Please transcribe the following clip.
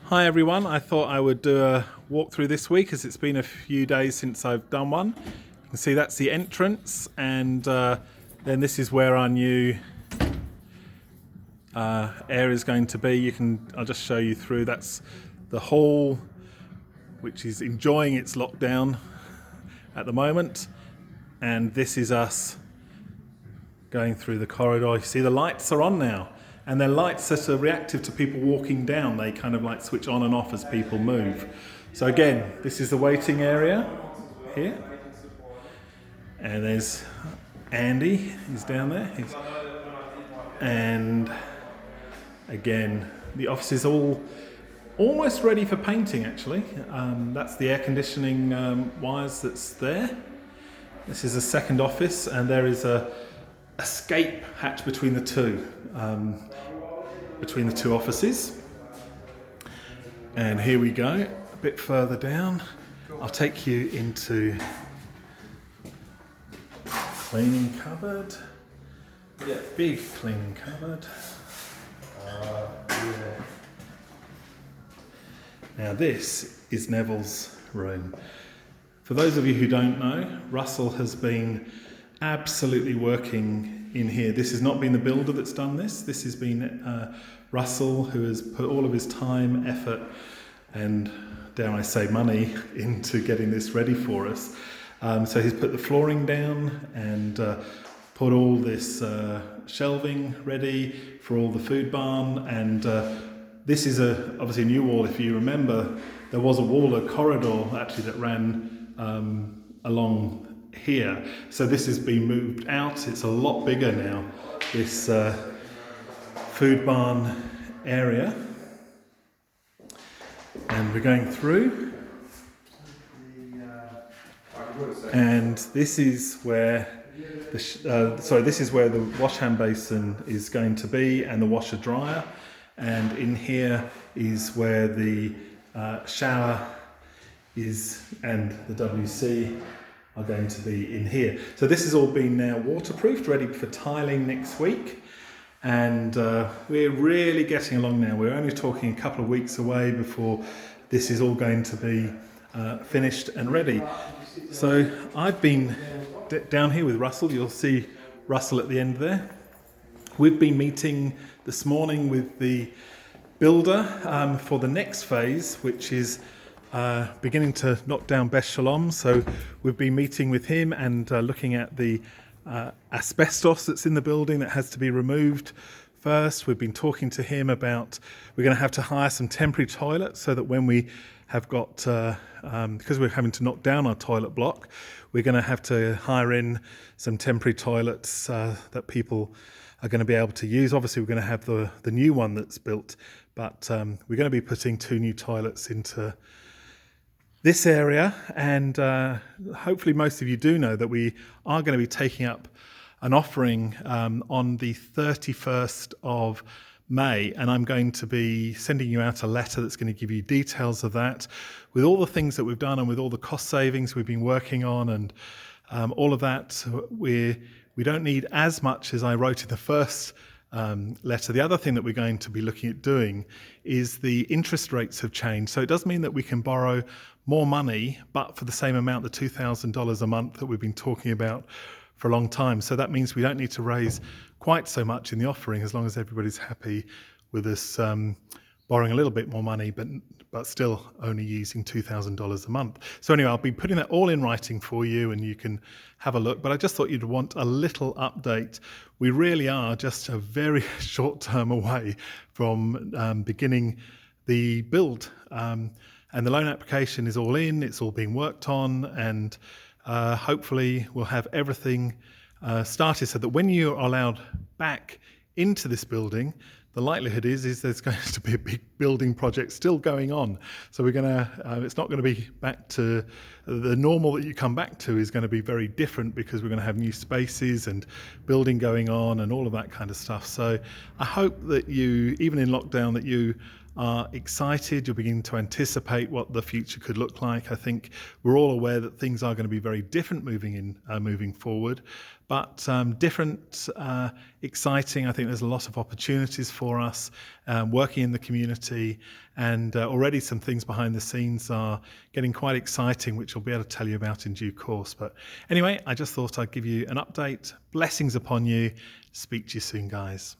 Hi everyone, I thought I would do a walkthrough this week as it's been a few days since I've done one. You can see that's the entrance, and then this is where our new area is going to be. I'll just show you through. That's the hall, which is enjoying its lockdown at the moment, and this is us going through the corridor. You see the lights are on now, and they're lights that are reactive to people walking down. They kind of like switch on and off as people move. So again, this is the waiting area here, and there's Andy, he's down there. And again, the office is almost ready for painting actually. That's the air conditioning wires that's there. This is a second office, and there is a escape hatch between the two offices. And here we go, a bit further down. I'll take you into cleaning cupboard. Yeah, big cleaning cupboard. Yeah. Now this is Neville's room. For those of you who don't know, Russell has been absolutely working in here. This has not been the builder that's done this. This has been Russell, who has put all of his time, effort, and dare I say money into getting this ready for us. So he's put the flooring down and put all this shelving ready for all the food barn, and this is obviously a new wall. If you remember, there was a corridor actually that ran along here. So this has been moved out. It's a lot bigger now, this food barn area. And we're going through. And this is where this is where the wash hand basin is going to be, and the washer dryer. And in here is where the shower is, and the WC are going to be in here. So this has all been now waterproofed, ready for tiling next week. And we're really getting along now. We're only talking a couple of weeks away before this is all going to be finished and ready. So I've been down here with Russell. You'll see Russell at the end there. We've been meeting this morning with the builder for the next phase, which is beginning to knock down Beth Shalom. So we've been meeting with him and looking at the asbestos that's in the building that has to be removed first. We've been talking to him about we're going to have to hire some temporary toilets so that when we have got, because we're having to knock down our toilet block, we're going to have to hire in some temporary toilets that people are going to be able to use. Obviously, we're going to have the new one that's built, but we're going to be putting 2 new toilets into this area, and hopefully most of you do know that we are going to be taking up an offering on the 31st of May, and I'm going to be sending you out a letter that's going to give you details of that, with all the things that we've done and with all the cost savings we've been working on, and all of that. We don't need as much as I wrote in the first letter. The other thing that we're going to be looking at doing is the interest rates have changed. So it does mean that we can borrow more money, but for the same amount, the $2,000 a month that we've been talking about for a long time. So that means we don't need to raise quite so much in the offering, as long as everybody's happy with us borrowing a little bit more money, but still only using $2,000 a month. So anyway, I'll be putting that all in writing for you, and you can have a look. But I just thought you'd want a little update. We really are just a very short term away from beginning the build. And the loan application is all in, it's all being worked on, and hopefully we'll have everything started so that when you are allowed back into this building, the likelihood is there's going to be a big building project still going on. So we're going to, it's not going to be back to the normal that you come back to is going to be very different, because we're going to have new spaces and building going on and all of that kind of stuff. So I hope that you, even in lockdown, that you are excited, you're beginning to anticipate what the future could look like. I think we're all aware that things are going to be very different moving forward, but different, exciting. I think there's a lot of opportunities for us working in the community, and already some things behind the scenes are getting quite exciting, which I'll be able to tell you about in due course. But anyway, I just thought I'd give you an update. Blessings upon you. Speak to you soon, guys.